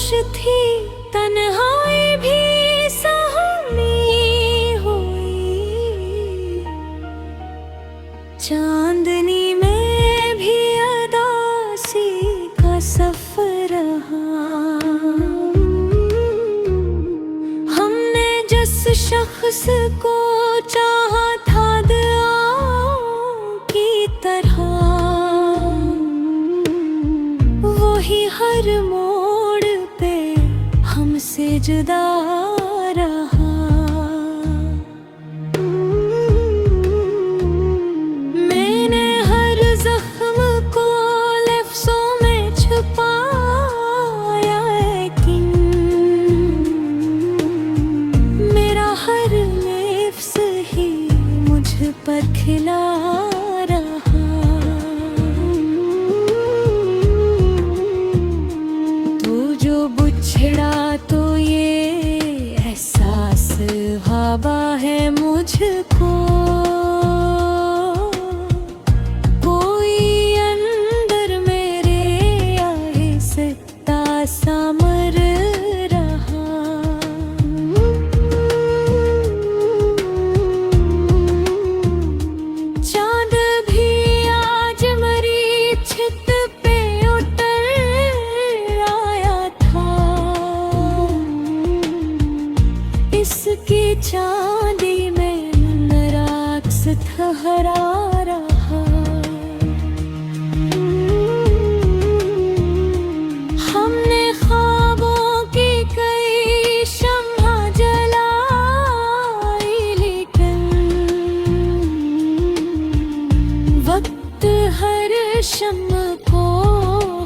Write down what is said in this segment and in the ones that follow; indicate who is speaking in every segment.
Speaker 1: थी तन्हाई भी सहमी हुई, चांदनी में भी अदासी का सफर रहा। हमने जिस शख्स को चाहा था दुआओं की तरह, वही हर मोड़ पे हमसे जुदा रहा। मैंने हर जख्म को लफ्ज़ों में छुपाया, लेकिन मेरा हर लफ्ज़ ही मुझ पर खिला रहा। तू जो बिछड़ा तो ये एहसास ख्वाबा है मुझको, कोई अंदर मेरे आहिस्ता सा मर रहा। चांद भी आज मरीचित पे उतर आया था, इसकी चांदी में नराक्स ठहरा रहा। हमने ख्वाबों की कई शम्मा जलाई, लेकिन वक्त हर शम्मा को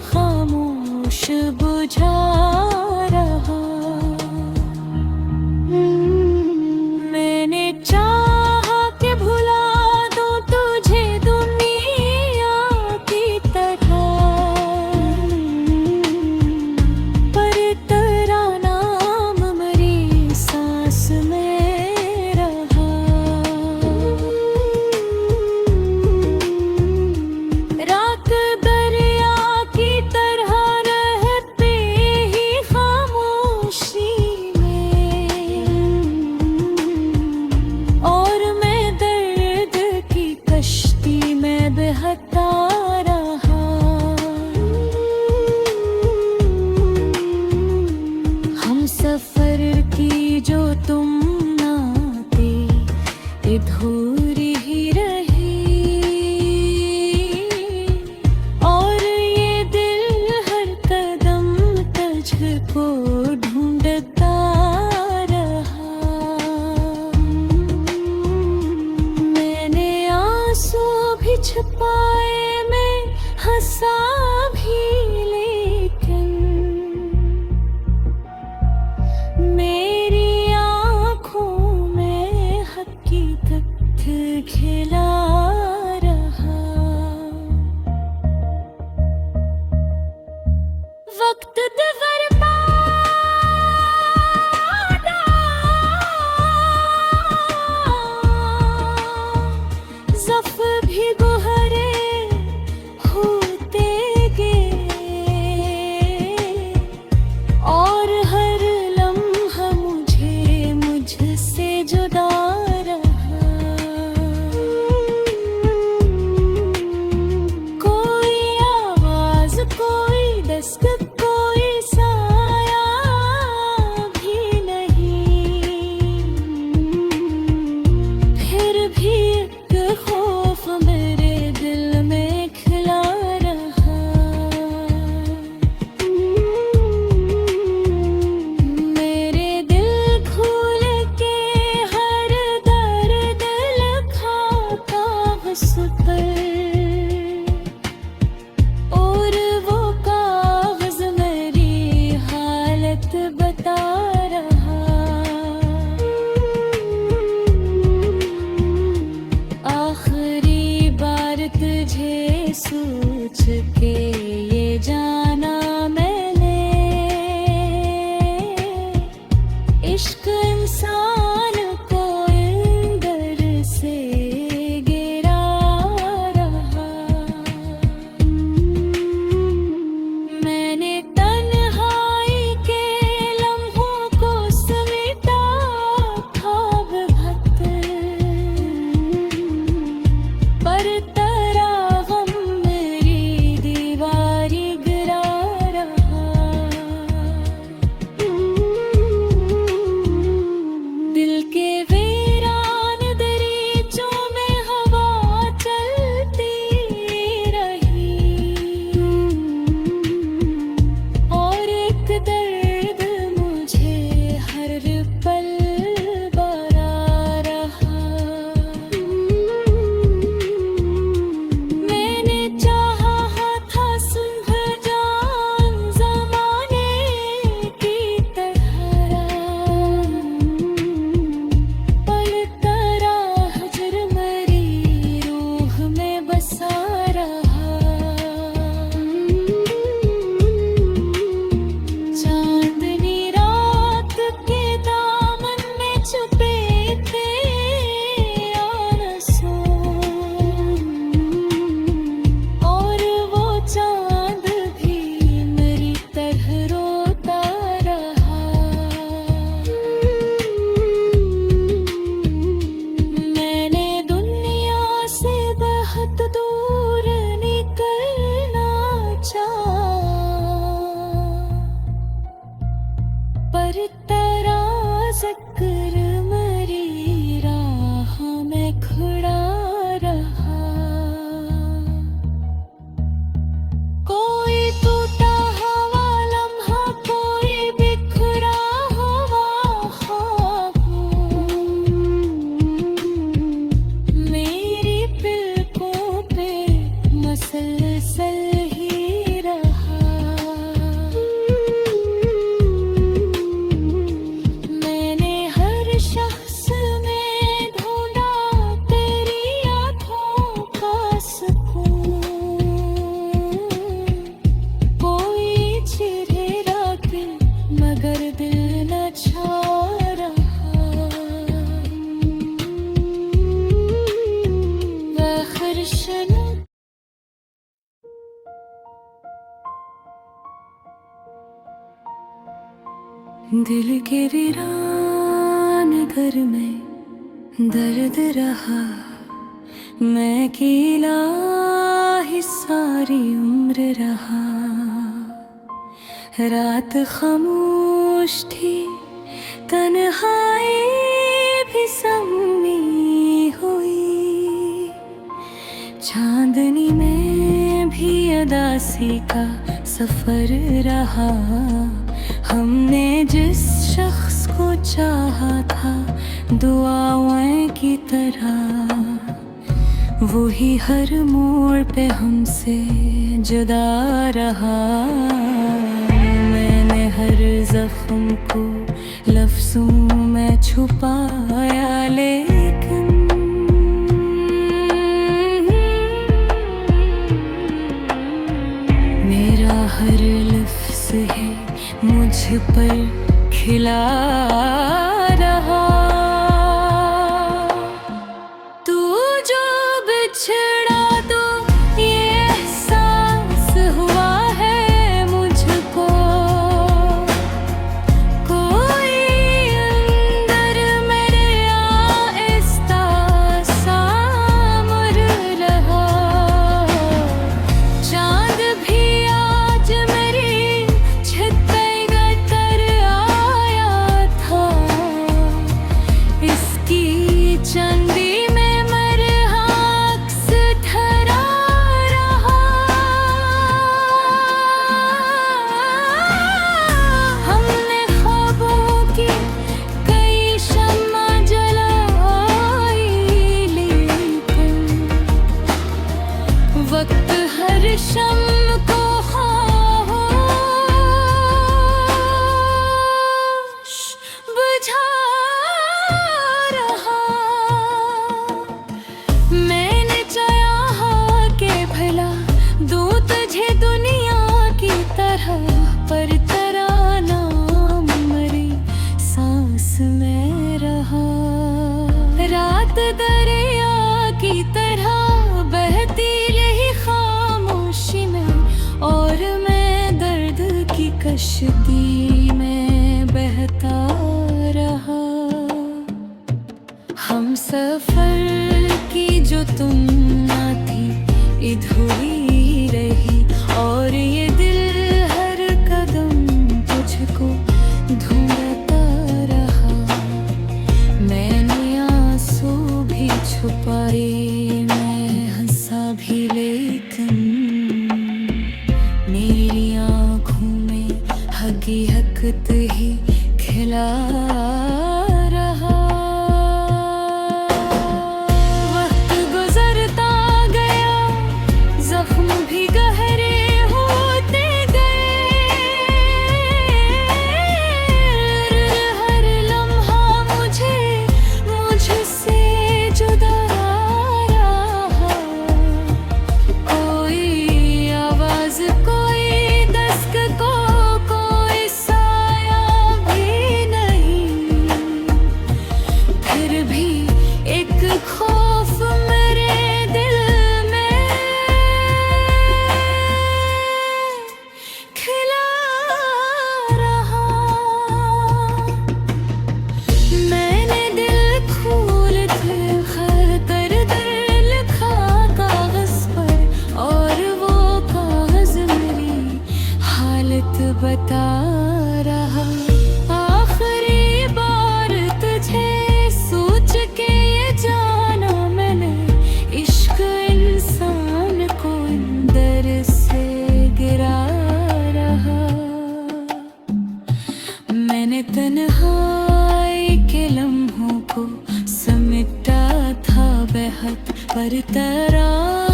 Speaker 1: खामोश बुझा रहा। मैंने चाहा कि भुला दूं तुझे दुनिया की तरह, पर तेरा नाम मेरी सांस में रहा। रात दरिया की तरह रहते ही खामोशी में, और मैं दर्द की कश्ती में बहता रहा। हम सफर की जो तुम ना थे अधूरी ही रही, और ये दिल हर कदम तुझको ढूंढता रहा। मैंने आंसू भी छुपाए, मैं हंसा भी, लेकिन मेरी आँखों में हकीकत खिला रहा। वक्त बर्बाद ज़फ़्र भी गुहरे होते गए, और हर लम्हा मुझे मुझसे जुदा रहा। कोई आवाज़, कोई दस्तक, कोई साया भी नहीं, फिर भी एक खौफ मेरे दिल में खिला रहा। मेरे दिल खोल के हर दर्द लिखा कागज़ पर, और वो कागज़ मेरी हालत बता रहा। आखिरी बार तुझे सोच के ये जाना मैंने, इश्क इंसान को अंदर से गिरा रहा। मैंने तन्हाई के दिल के वीरान घर में दर्द रहा, मैं अकेला ही सारी उम्र रहा। रात खामोश थी, तन्हाई भी सम्मी हुई, चांदनी में भी अदासी का सफर रहा। हमने जिस शख्स को चाहा था दुआओं की तरह, वही हर मोड़ पे हमसे जुदा रहा। मैंने हर जख्म को लफ्ज़ों में छुपाया, लेकिन मेरा हर लफ्ज़ है मुझ पर खिला रहा। तू जो बिछड़ा तो ये एहसास हुआ है मुझको, कोई अंदर मेरे आहिस्ता सा मर रहा। चांद भी आज मेरी छत पे कर आया था, इसकी चंदी में मरहक्स ठहरा रहा। हमने ख्वाबों की कई शम्मा जलाई, लेकिन वक्त हर शम्म को खामोश बुझा रहा। मैंने चाहा कि भला दूं तुझे दुनिया की तरह, पर तराना मरी सांस में रहा। रात दरिया की तरह बहती रही खामोशी में, और मैं दर्द की कश्ती में बहता रहा। हम सफर की जो तुम ना थी अधूरी रही, और ये दिल हर कदम तुझको ढूंढता रहा। मैंने आंसू भी छुपाए, मैं हंसा भी, लेकिन मेरी आँखों में हकीकत ही खिला रहा। वक्त गुजरता गया, जख्म भी गहरे होते गए। हर लम्हा मुझसे जुदा रहा। कोई आवाज, कोई दस्तक को, कोई साया भी नहीं। फिर भी एक खौफ मेरे दिल में खिला रहा। मैंने दिल खोल थे खतर लिखा कागज पर, और वो कागज मेरी हालत बता रहा। आखिरी बार तुझे सोच के ये जाना मैंने, इश्क इंसान को अंदर से गिरा रहा। मैंने तन्हाई के लम्हों को समेटा था बेहद, पर तेरा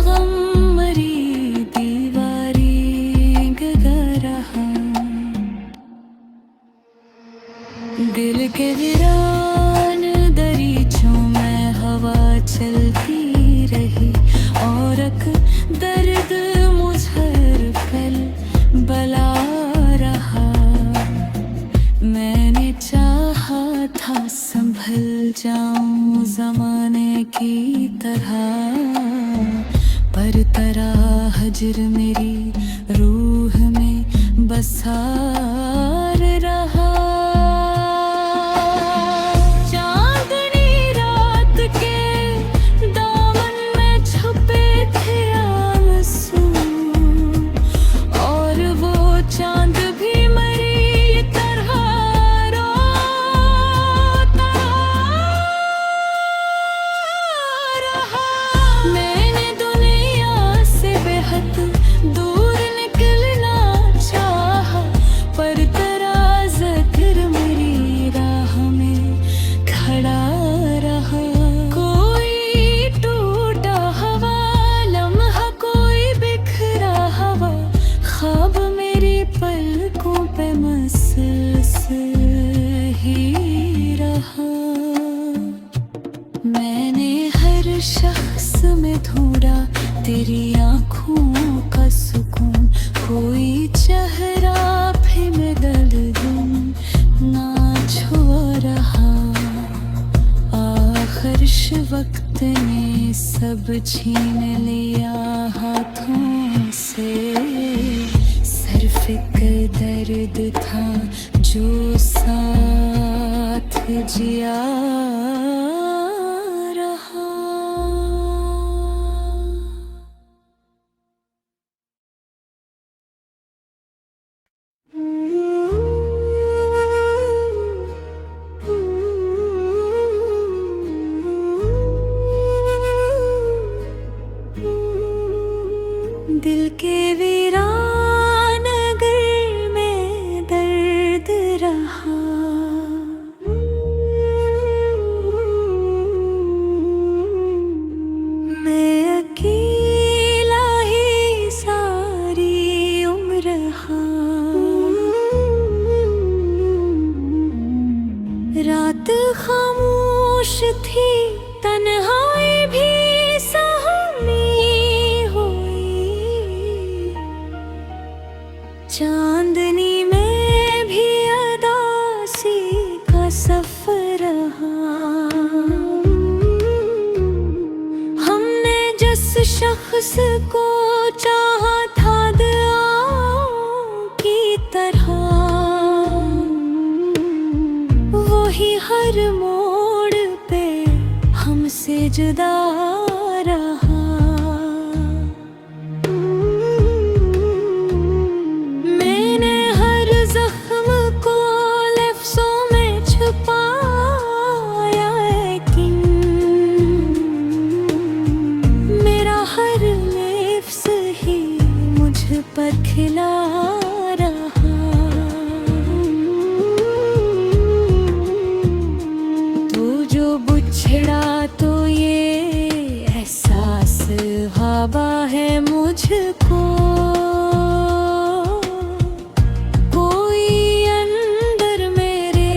Speaker 1: गम मरी दीवारी गगा रहा। दिल के वीरान दरीचों में हवा चलती रही, और दर्द मुझर पल बला रहा। मैंने चाहा था संभल जाऊं जमाने की तरह, पर तेरा हजर मेरी रूह में बसार रहा। आँखों का सुकून, कोई चेहरा भी मैं दर्दुन ना छुआ रहा। आखिर वक्त ने सब छीन लिया हाथों से, सिर्फ एक दर्द था जो साथ जिया रहा। दिल के वीरान नगर में दर्द रहा, मैं अकेला ही सारी उम्र रहा। रात खामोश थी, तन्हाई भी चांदनी में भी अदासी का सफर रहा। हमने जिस शख्स को चाहा था दुआओं की तरह, वही हर मोड़ पे हमसे जुदा रहा। पर खिला रहा। तू जो बिछड़ा तो ये एहसास हवा है मुझको, कोई अंदर मेरे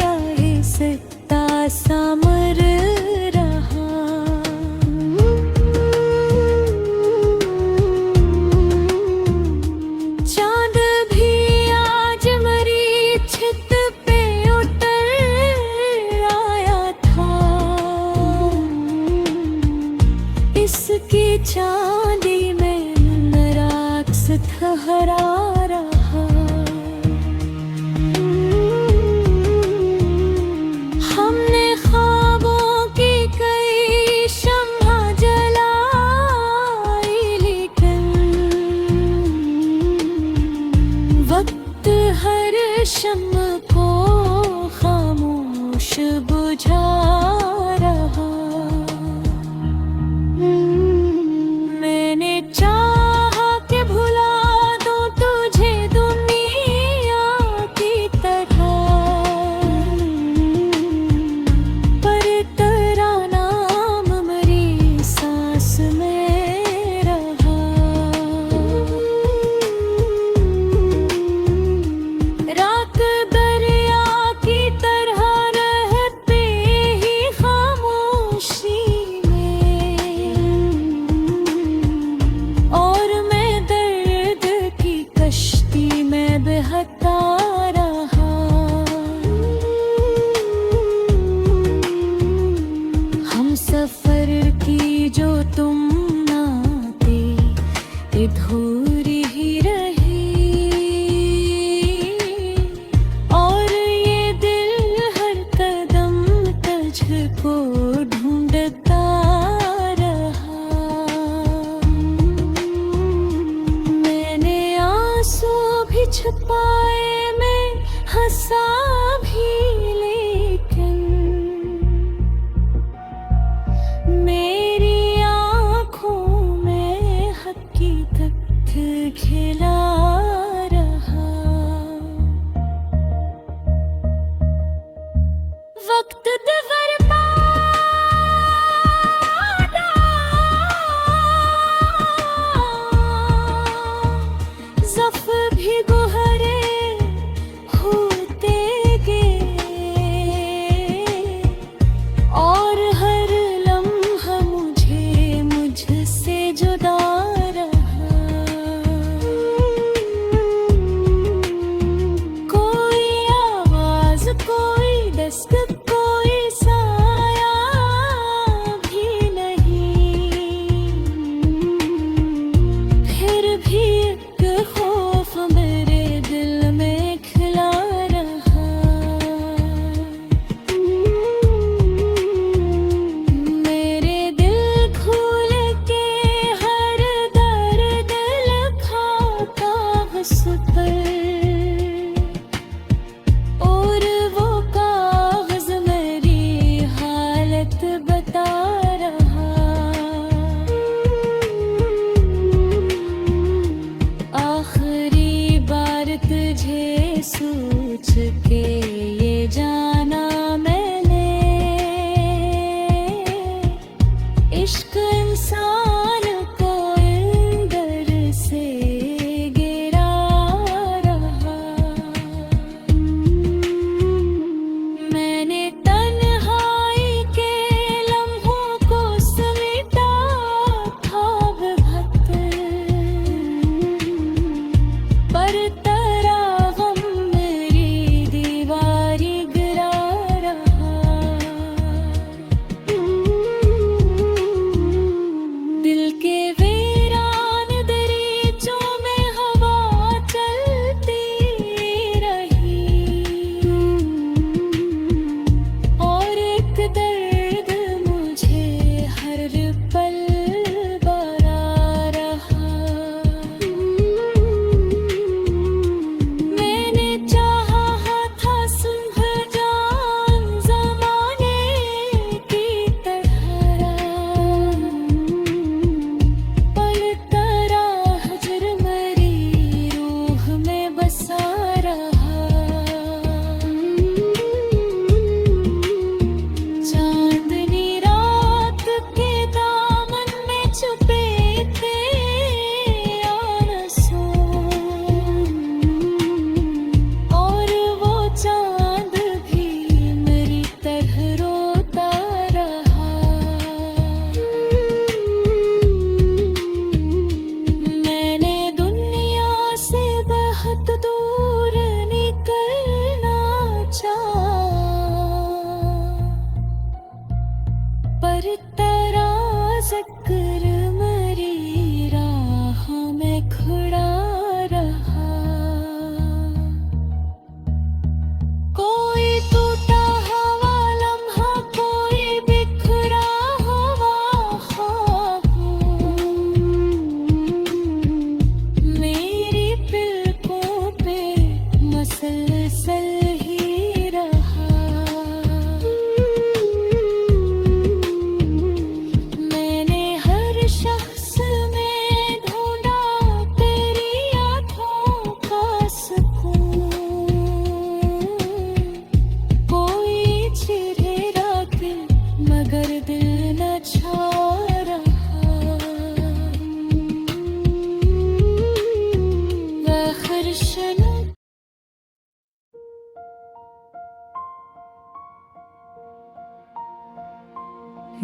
Speaker 1: आहिस्ता सा मर रहा। इसकी चांदी में राक्स ठहरा रहा। हमने ख्वाबों की कई शम्मा जलाई, लेकिन वक्त हर शम्मा को खामोश बुझा रहा। मैंने चाहा कि भुला दूं तुझे दुनिया की तरह, पर तेरा नाम मेरी सांस में रहा। रात दरिया की तरह रहते ही खामोशी बहता रहा। हम सफर की जो तुम ना थे, अधूरी ही रही, और ये दिल हर कदम तुझको ढूंढता रहा। मैंने आंसू भी छुपाए, मैं हंसा भी, लेकिन मेरी आँखों में हकीकत खिला रहा। वक्त बर्बाद ज़फ़्र भी गुहरे होते गए, और हर लम्हा मुझसे जुदा रहा।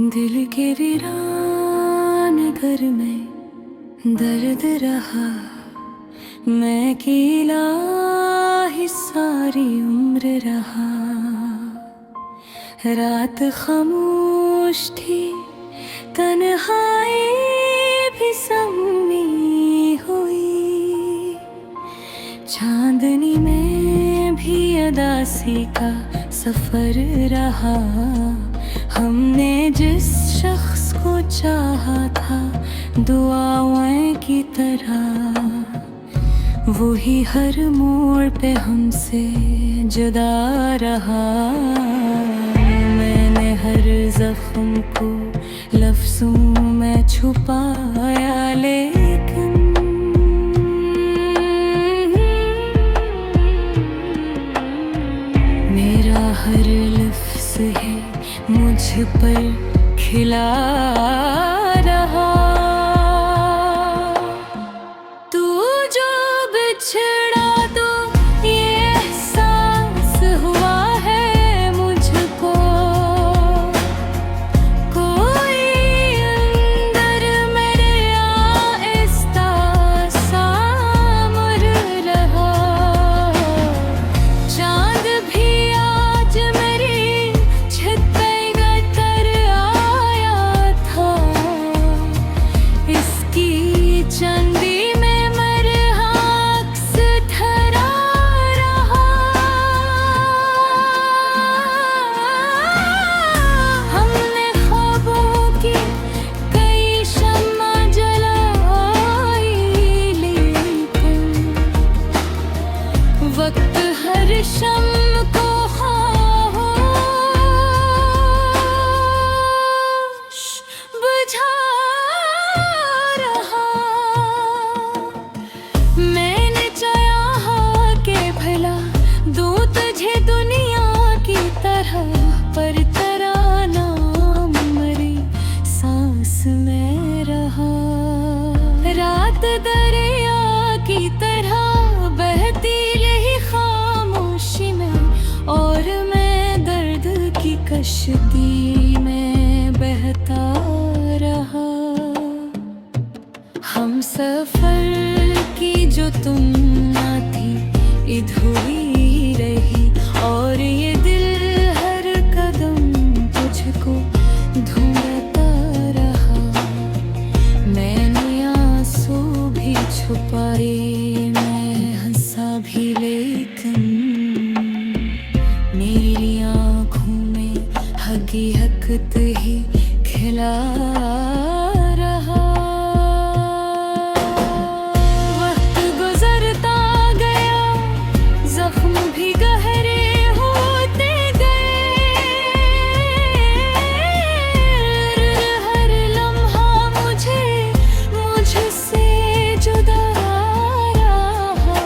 Speaker 1: दिल के वीरान घर में दर्द रहा, मैं अकेला ही सारी उम्र रहा। रात खामोश थी, तन्हाई भी सम्मी हुई, चांदनी में भी अदासी का सफर रहा। हमने जिस शख्स को चाहा था दुआओं की तरह, वही हर मोड़ पे हमसे जुदा रहा। मैंने हर जख्म को लफ्ज़ों में छुपाया, लेकिन मेरा हर लफ्ज़ है मुझ पर खिला रहा। तू जो बिछड़ा तो ये एहसास हुआ है मुझको, कोई अंदर मेरे आहिस्ता सा मर रहा। चांद भी आज मेरी छत पे गतर आया था, इसकी चंदी में मरहक्स ठहरा रहा। हमने ख्वाबों की कई शम्मा जलाई, लेकिन वक्त हर शम्म को खामोश बुझा रहा। मैंने चाहा कि भला दूं तुझे दुनिया की तरह, पर तेरा नाम मेरी सांस में रहा। रात दरिया की तरह बहती रही खामोशी में, और मैं दर्द की कश्ती में बहता रहा। हम सफर की जो तुम ना थी अधूरी रही, और ये दिल हर कदम तुझको ढूंढता रहा। मैंने आंसू भी छुपाए, मैं हंसा भी, लेकिन मेरी आँखों में हकीकत ही खिला रहा। वक्त गुजरता गया, जख्म भी गहरे होते गए। हर लम्हा मुझसे जुदा रहा।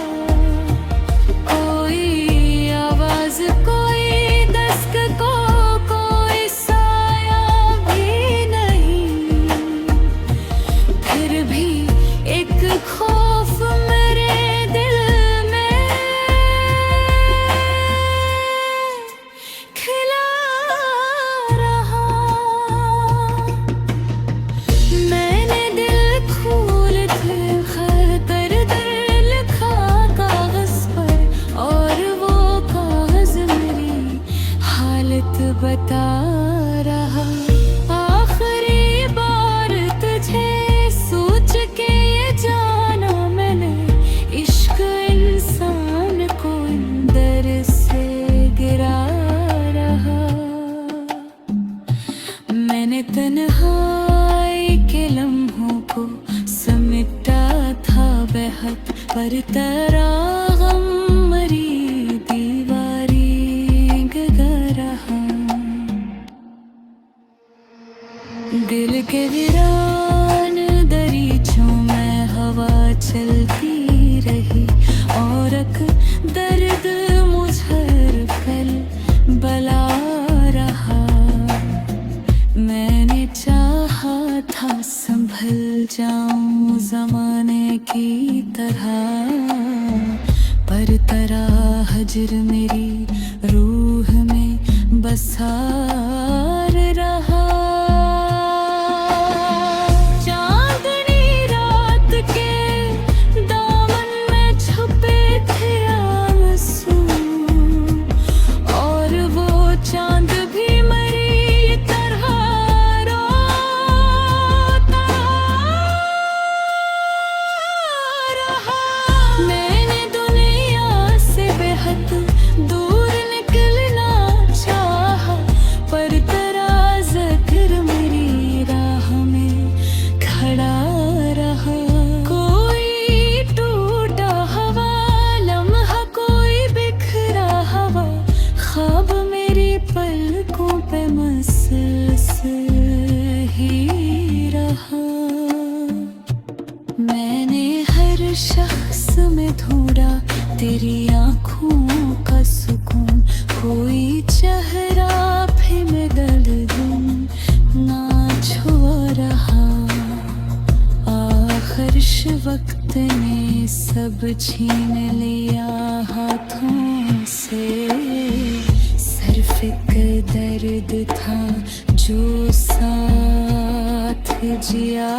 Speaker 1: कोई आवाज, कोई दस्तक को, कोई साया भी नहीं। फिर भी एक खौफ मेरे दिल में खिला रहा। मैंने दिल खोल के खतर लिखा कागज पर, और वो कागज मेरी हालत बता रहा। आखिरी बार तुझे सोच के ये जाना मैंने, इश्क इंसान को अंदर से गिरा रहा। मैंने तन्हाई के लम्हों को समेटा था बेहद, पर तेरा गम मरी दीवारी गगा रहा। दिल के वीरान दरीचों में हवा चलती रही, और दर्द मुझर कल बला रहा। मैंने चाहा था संभल जाऊं जमाने की तरह, पर तेरा हजर मेरी रूह में बसार रहा। मैंने हर शख्स में ढूंढा तेरी आंखों का सुकून, कोई चेहरा भी मैं दल दूं ना छुआ रहा। आखिर वक्त ने सब छीन लिया हाथों से, सिर्फ एक दर्द था जो साथ जिया।